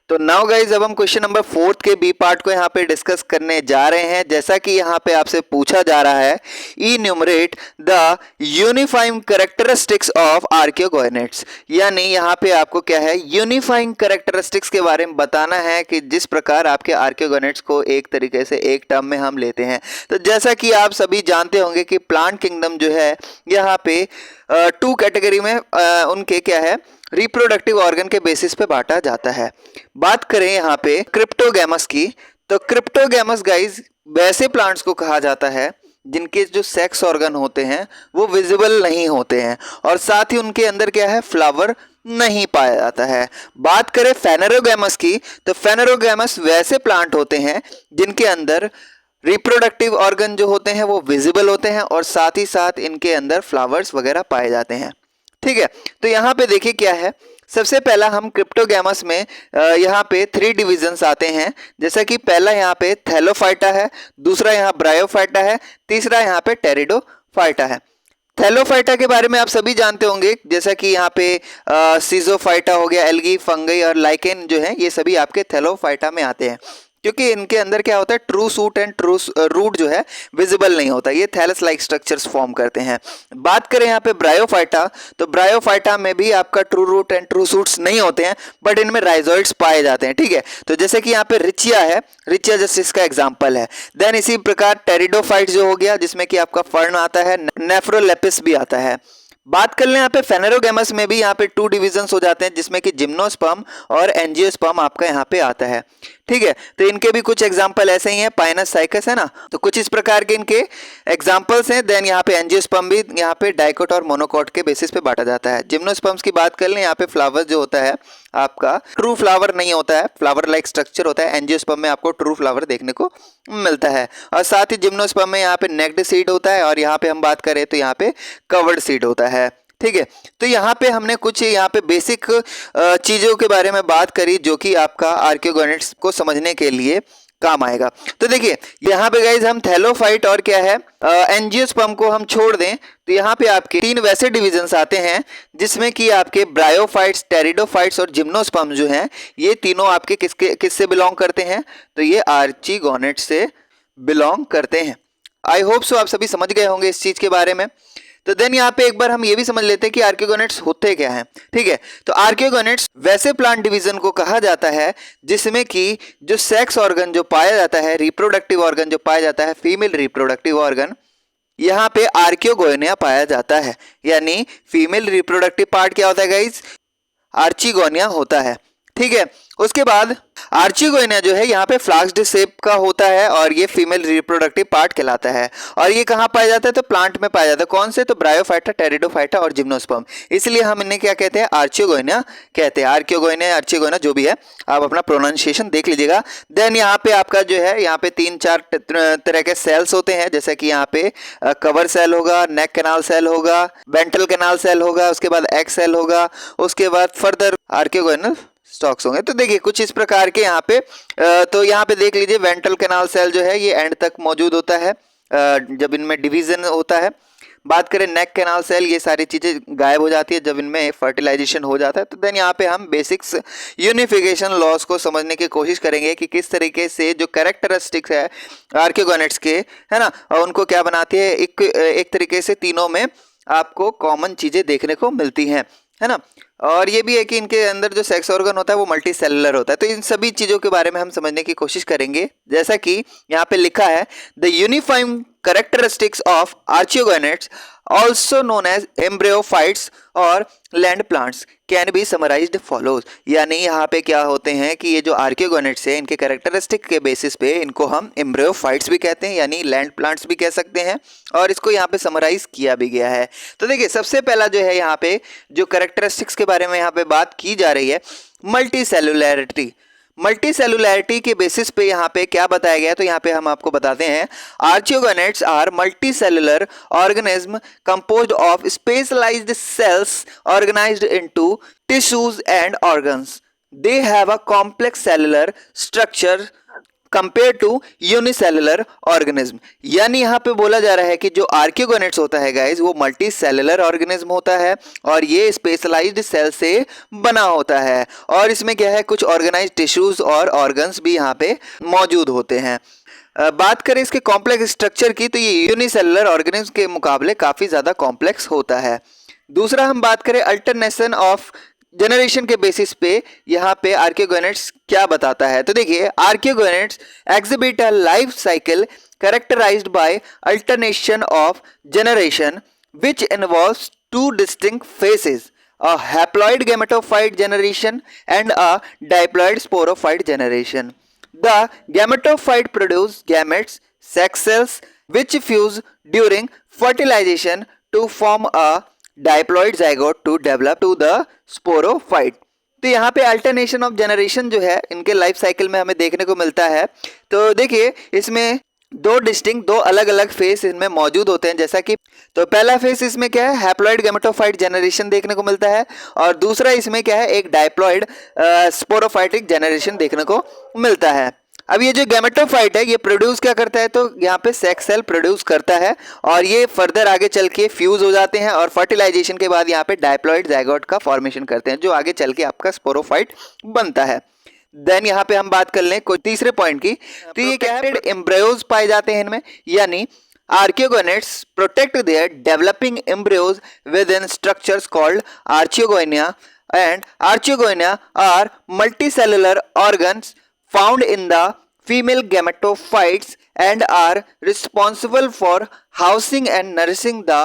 तो now guys अब हम क्वेश्चन नंबर 4 के बी पार्ट को यहाँ पे डिस्कस करने जा रहे हैं। जैसा कि यहाँ पे आपसे पूछा जा रहा है, enumerate the unifying characteristics of archegoniates, यानी यहाँ पे आपको क्या है, यूनिफाइंग कैरेक्टरिस्टिक्स के बारे में बताना है कि जिस प्रकार आपके आर्कियोगोनेट्स को एक तरीके से एक टर्म में हम लेते हैं। तो जैसा कि आप सभी जानते होंगे कि प्लांट किंगडम जो है यहाँ पे टू कैटेगरी में उनके क्या है, रिप्रोडक्टिव ऑर्गन के बेसिस पे बांटा जाता है। बात करें यहाँ पे क्रिप्टोगैमस की, तो क्रिप्टोगैमस गाइज वैसे प्लांट्स को कहा जाता है जिनके जो सेक्स ऑर्गन होते हैं वो विजिबल नहीं होते हैं और साथ ही उनके अंदर क्या है, फ्लावर नहीं पाया जाता है। बात करें फेनेरोगैमस की, तो फेनेरोगैमस वैसे प्लांट होते हैं जिनके अंदर रिप्रोडक्टिव ऑर्गन जो होते हैं वो विजिबल होते हैं और साथ ही साथ इनके अंदर फ्लावर्स वगैरह पाए जाते हैं। ठीक है, तो यहाँ पे देखिए क्या है, सबसे पहला हम क्रिप्टोगैमस में यहाँ पे 3 डिविजन्स आते हैं। जैसा कि पहला यहाँ पे थैलोफाइटा है, दूसरा यहाँ ब्रायोफाइटा है, तीसरा यहाँ पे टेरिडोफाइटा है। थैलोफाइटा के बारे में आप सभी जानते होंगे, जैसा कि यहाँ पे सीजोफाइटा हो गया, एल्गी, फंगई और लाइकेन जो है ये सभी आपके थैलोफाइटा में आते हैं, क्योंकि इनके अंदर क्या होता है, true shoot and true root जो है विजिबल नहीं होता, ये थैलस लाइक स्ट्रक्चर्स फॉर्म करते हैं। बात करें यहाँ पे ब्रायोफाइटा, तो ब्रायोफाइटा में भी आपका true root and true shoots नहीं होते हैं, बट इनमें राइजोइड्स पाए जाते हैं। ठीक है, तो जैसे कि यहाँ पे रिचिया है, रिचिया जस्ट इसका एग्जाम्पल है। देन इसी प्रकार टेरिडोफाइट जो हो गया, जिसमें कि आपका फर्न आता है, नेफ्रोलेपिस भी आता है। बात कर लें यहाँ पे फेनेरोगैमस में भी यहाँ पे 2 डिविजन्स हो जाते हैं, जिसमें कि जिम्नोस्पर्म और एंजियोस्पर्म आपका यहाँ पे आता है। ठीक है, तो इनके भी कुछ एग्जांपल ऐसे ही हैं, पाइनस साइकस है ना, तो कुछ इस प्रकार के इनके एग्जांपल्स हैं। देन यहाँ पे एंजियोस्पर्म भी यहाँ पे डाइकोट और मोनोकोट के बेसिस पे बांटा जाता है। जिम्नोस्पर्म्स की बात कर लें, यहाँ पे फ्लावर जो होता है आपका ट्रू फ्लावर नहीं होता है, फ्लावर लाइक स्ट्रक्चर होता है। एंजियोस्पर्म में आपको ट्रू फ्लावर देखने को मिलता है और साथ ही जिम्नोस्पर्म में यहाँ पे नेक्ड सीड होता है और यहाँ पे हम बात करें तो यहाँ पे कवर्ड सीड होता है। ठीक है, तो यहाँ पे हमने कुछ यहाँ पे बेसिक चीज़ों के बारे में बात करी जो कि आपका आर्कियोगोनेट्स को समझने के लिए काम आएगा। तो देखिए यहाँ पे गाइज हम थैलोफाइट और क्या है एंजियोस्पर्म को हम छोड़ दें तो यहाँ पे आपके 3 वैसे डिविजन्स आते हैं, जिसमें कि आपके ब्रायोफाइट्स, टेरिडोफाइट्स और जिम्नोस्पर्म जो हैं ये तीनों आपके किससे बिलोंग करते हैं, तो ये आर्चिगोनेट्स से बिलोंग करते हैं। आई होप सो आप सभी समझ गए होंगे इस चीज़ के बारे में। तो देन यहाँ पे एक बार हम ये भी समझ लेते हैं कि आर्कियोगोनेट्स होते क्या हैं। ठीक है, तो आर्कियोगोनेट्स वैसे प्लांट डिवीजन को कहा जाता है जिसमें कि जो सेक्स ऑर्गन जो पाया जाता है, रिप्रोडक्टिव ऑर्गन जो पाया जाता है, फीमेल रिप्रोडक्टिव ऑर्गन, यहाँ पे आर्कियोगोनिया पाया जाता है। यानी फीमेल रिप्रोडक्टिव पार्ट क्या होता है गाइज, आर्चिगोनिया होता है। ठीक है, उसके बाद आर्चिगोनिया जो है यहाँ पे फ्लास्क्ड शेप का होता है और ये फीमेल रिप्रोडक्टिव पार्ट कहलाता है। और ये कहाँ पाया जाता है, तो प्लांट में पाया जाता है। कौन से, तो ब्रायोफाइटा, टेरिडोफाइटा और जिम्नोस्पर्म, इसलिए हम इन्हें क्या कहते हैं, आर्चिगोनिया कहते हैं। आर्कियोगोनिया, आर्चिगोनिया जो भी है, आप अपना प्रोनाउंसिएशन देख लीजिएगा। देन यहाँ पे आपका जो है, यहाँ पे 3-4 तरह के सेल्स होते हैं, जैसे कि यहाँ पे कवर सेल होगा, नेक कैनाल सेल होगा, वेंट्रल कैनाल सेल होगा, उसके बाद एग सेल होगा, उसके बाद फर्दर आर्कियोगोनल स्टॉक्स होंगे। तो देखिए कुछ इस प्रकार के यहाँ पे तो यहाँ पे देख लीजिए वेंट्रल कैनाल सेल जो है ये एंड तक मौजूद होता है जब इनमें डिवीजन होता है। बात करें नेक कैनाल सेल, ये सारी चीज़ें गायब हो जाती है जब इनमें फर्टिलाइजेशन हो जाता है। तो देन यहाँ पे हम बेसिक्स यूनिफिकेशन लॉस को समझने की कोशिश करेंगे कि किस तरीके से जो कैरेक्टरिस्टिक्स है आर्कियोगोनेट्स के, है ना, और उनको क्या बनाती है, एक तरीके से तीनों में आपको कॉमन चीज़ें देखने को मिलती हैं, है ना। और ये भी है कि इनके अंदर जो सेक्स ऑर्गन होता है वो मल्टी सेलुलर होता है। तो इन सभी चीज़ों के बारे में हम समझने की कोशिश करेंगे। जैसा कि यहाँ पे लिखा है, the unifying characteristics of archegoniates also known as embryophytes और land plants can be summarised follows. यानी यहाँ पे क्या होते हैं कि ये जो आर्कियोगोनेट्स है, इनके कैरेक्टरिस्टिक के बेसिस पे इनको हम एम्ब्रियोफाइट्स भी कहते हैं, यानी लैंड प्लांट्स भी कह सकते हैं, और इसको यहाँ पे समराइज किया भी गया है। तो देखिए सबसे पहला जो है यहाँ पे जो कैरेक्टरिस्टिक्स के बारे में यहाँ पे बात की जा रही है, मल्टी सेलुलैरिटी। मल्टी सेलुलैरिटी के बेसिस पे यहाँ पे क्या बताया गया है, तो यहाँ पे हम आपको बताते हैं, archegoniates are multicellular organism composed of specialised cells organised into tissues and organs. They have a complex cellular structure compare to unicellular organism. यानी यहाँ पे बोला जा रहा है कि जो आर्कियोगोनेट्स होता है गाइज वो मल्टी सेलुलर ऑर्गेनिज्म होता है और ये स्पेशलाइज्ड सेल से बना होता है और इसमें क्या है कुछ ऑर्गेनाइज्ड टिश्यूज और ऑर्गन्स भी यहाँ पे मौजूद होते हैं। बात करें इसके कॉम्प्लेक्स स्ट्रक्चर की तो ये यूनिसेलुलर ऑर्गेनिज्म के मुकाबले काफ़ी ज़्यादा कॉम्प्लेक्स होता है। दूसरा हम बात करें अल्टरनेशन ऑफ जनरेशन के बेसिस पे यहाँ पे आर्कियोगोनेट्स क्या बताता है। तो देखिए archegoniates exhibit a life cycle characterised by alternation of generation which involves two distinct phases, a haploid gametophyte generation and a diploid sporophyte generation. The gametophyte produce gametes, sex cells, which fuse during fertilization to form a diploid zygote to develop to the sporophyte. तो यहाँ पे alternation of generation जो है इनके life cycle में हमें देखने को मिलता है। तो देखिए इसमें दो अलग अलग फेस इनमें मौजूद होते हैं, जैसा कि तो पहला फेस इसमें क्या है हैप्लॉइड गैमेटोफाइट जनरेशन देखने को मिलता है और दूसरा इसमें क्या है एक डाइप्लॉइड स्पोरोफाइटिक जनरेशन देखने को मिलता है। अब ये जो गैमेटोफाइट है ये प्रोड्यूस क्या करता है तो यहाँ पे सेक्स सेल प्रोड्यूस करता है और ये फर्दर आगे चल के फ्यूज हो जाते हैं और फर्टिलाइजेशन के बाद यहाँ पे डाइप्लॉइड ज़ाइगोट का फॉर्मेशन करते हैं जो आगे चल के आपका स्पोरोफाइट बनता है। देन यहाँ पे हम बात कर लें कोई तीसरे पॉइंट की, तो ये क्या है एम्ब्रियोज पाए जाते हैं इनमें, यानी archegoniates protect their developing embryos within structures called archegonia and archegonia are multicellular organs found in the female gametophytes and are responsible for housing and nourishing the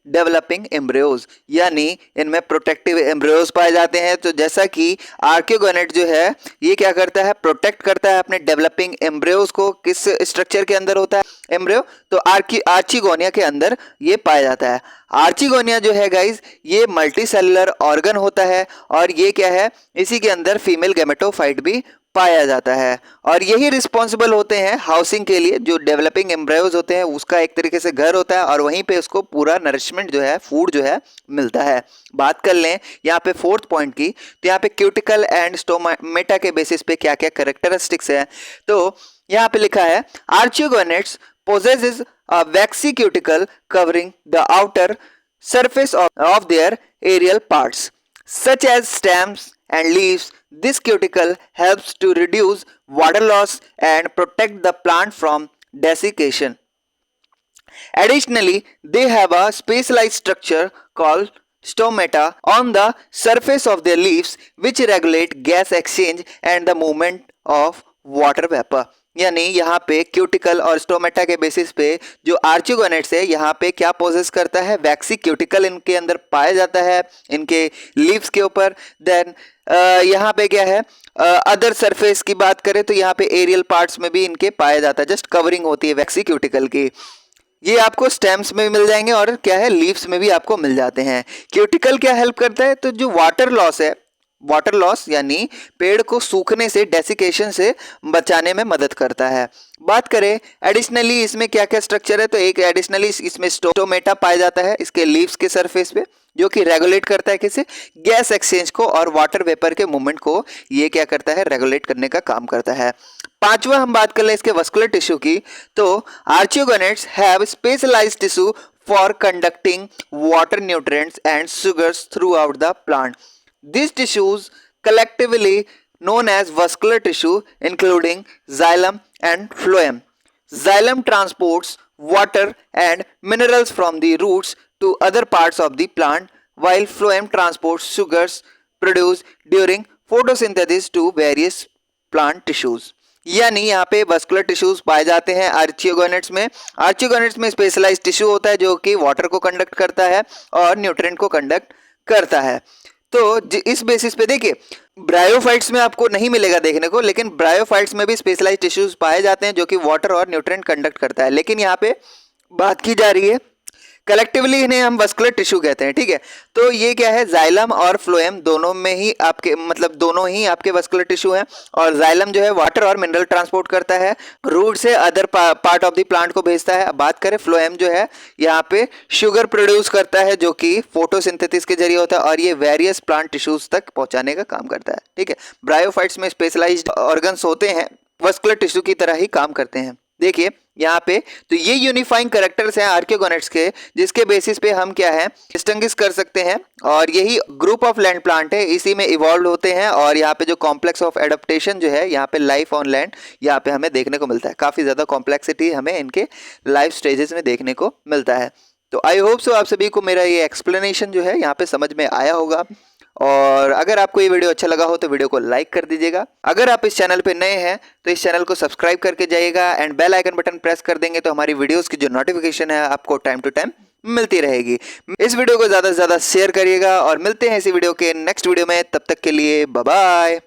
developing embryos. यानी इनमें protective embryos पाए जाते हैं। तो जैसा कि आर्कियोगोनेट जो है ये क्या करता है प्रोटेक्ट करता है अपने डेवलपिंग एम्ब्रियोज को। किस स्ट्रक्चर के अंदर होता है एम्ब्रियो तो आर्चिगोनिया के अंदर ये पाया जाता है। आर्चिगोनिया जो है गाइज ये मल्टी सेलुलर ऑर्गन होता है और ये क्या है इसी के अंदर फीमेल गैमेटोफाइट भी पाया जाता है और यही रिस्पॉन्सिबल होते हैं हाउसिंग के लिए। जो डेवलपिंग एम्ब्रियोज होते हैं उसका एक तरीके से घर होता है और वहीं पे उसको पूरा नरिशमेंट जो है फूड जो है मिलता है। बात कर लें यहाँ पे फोर्थ पॉइंट की, तो यहाँ पे क्यूटिकल एंड स्टोमेटा के बेसिस पे क्या क्या कैरेक्टरिस्टिक्स है। तो यहाँ पे लिखा है आर्चियोगोनेट्स possesses a waxy cuticle covering the outer surface of their aerial parts such as stems and leaves. This cuticle helps to reduce water loss and protect the plant from desiccation. Additionally, they have a specialized structure called stomata on the surface of their leaves which regulate gas exchange and the movement of water vapor. यानी यहाँ पे cuticle और stomata के basis पे जो आर्चियोगोनेट्स है यहाँ पे क्या पोजेस करता है वैक्सी क्यूटिकल इनके अंदर पाया जाता है इनके लीव्स के ऊपर। देन यहाँ पे क्या है अदर सरफेस की बात करें तो यहाँ पे एरियल पार्ट्स में भी इनके पाया जाता है, जस्ट कवरिंग होती है वैक्सी क्यूटिकल की। ये आपको स्टेम्स में भी मिल जाएंगे और क्या है लीव्स में भी आपको मिल जाते हैं। क्यूटिकल क्या हेल्प करता है तो जो वाटर लॉस है वाटर लॉस यानी पेड़ को सूखने से डेसिकेशन से बचाने में मदद करता है। बात करें एडिशनली इसमें क्या क्या स्ट्रक्चर है तो एक एडिशनली इसमें स्टोमेटा पाया जाता है इसके लीव्स के सरफेस पे जो कि रेगुलेट करता है किसे गैस एक्सचेंज को और वाटर वेपर के मूवमेंट को ये क्या करता है रेगुलेट करने का काम करता है। पांचवा हम बात कर ले इसके वस्कुलर टिश्यू की, तो archegoniates have specialised tissue for conducting water nutrients and sugars throughout the plant. These tissues collectively known as vascular tissue including xylem and phloem. Xylem transports water and minerals from the roots to other parts of the plant while phloem transports sugars produced during photosynthesis to various plant tissues. यानी यहाँ पे vascular tissues पाए जाते हैं आर्चियोगोनेट्स में। आर्चियोगोनेट्स में specialised tissue होता है जो कि वाटर को कंडक्ट करता है और न्यूट्रिएंट को कंडक्ट करता है। तो इस बेसिस पे देखिए ब्रायोफाइट्स में आपको नहीं मिलेगा देखने को, लेकिन ब्रायोफाइट्स में भी स्पेशलाइज्ड टिश्यूज पाए जाते हैं जो कि वाटर और न्यूट्रिएंट कंडक्ट करता है। लेकिन यहाँ पे बात की जा रही है कलेक्टिवली इन्हें हम वस्कुलर टिश्यू कहते हैं, ठीक है। तो ये क्या है जाइलम और फ्लोएम दोनों में ही आपके मतलब दोनों ही आपके वस्कुलर टिश्यू हैं और जाइलम जो है वाटर और मिनरल ट्रांसपोर्ट करता है, रूट से other part of the plant को भेजता है। अब बात करें फ्लोएम जो है यहाँ पे शुगर प्रोड्यूस करता है जो कि फोटोसिंथेसिस के जरिए होता है और ये वेरियस प्लांट टिश्यूज तक पहुंचाने का काम करता है, ठीक है। ब्रायोफाइट्स में स्पेशलाइज्ड ऑर्गन्स होते हैं मस्कुलर टिश्यू की तरह ही काम करते हैं। देखिए यहाँ पे तो ये यूनिफाइंग कैरेक्टर्स हैं आर्कियोगोनेट्स के, जिसके बेसिस पे हम क्या है डिस्टिंग्विश कर सकते हैं। और यही ग्रुप ऑफ लैंड प्लांट है, इसी में इवॉल्व होते हैं। और यहाँ पे जो कॉम्प्लेक्स ऑफ एडेप्टेशन जो है यहाँ पे लाइफ ऑन लैंड यहाँ पे हमें देखने को मिलता है। काफ़ी ज़्यादा कॉम्प्लेक्सिटी हमें इनके लाइफ स्टेजेस में देखने को मिलता है। तो आई होप सो आप सभी को मेरा ये एक्सप्लेनेशन जो है यहाँ पे समझ में आया होगा। और अगर आपको ये वीडियो अच्छा लगा हो तो वीडियो को लाइक कर दीजिएगा। अगर आप इस चैनल पे नए हैं तो इस चैनल को सब्सक्राइब करके जाइएगा and bell icon button press कर देंगे तो हमारी वीडियोस की जो नोटिफिकेशन है आपको टाइम टू टाइम मिलती रहेगी। इस वीडियो को ज़्यादा से ज़्यादा शेयर करिएगा और मिलते हैं इसी वीडियो के नेक्स्ट वीडियो में। तब तक के लिए बाय बाय।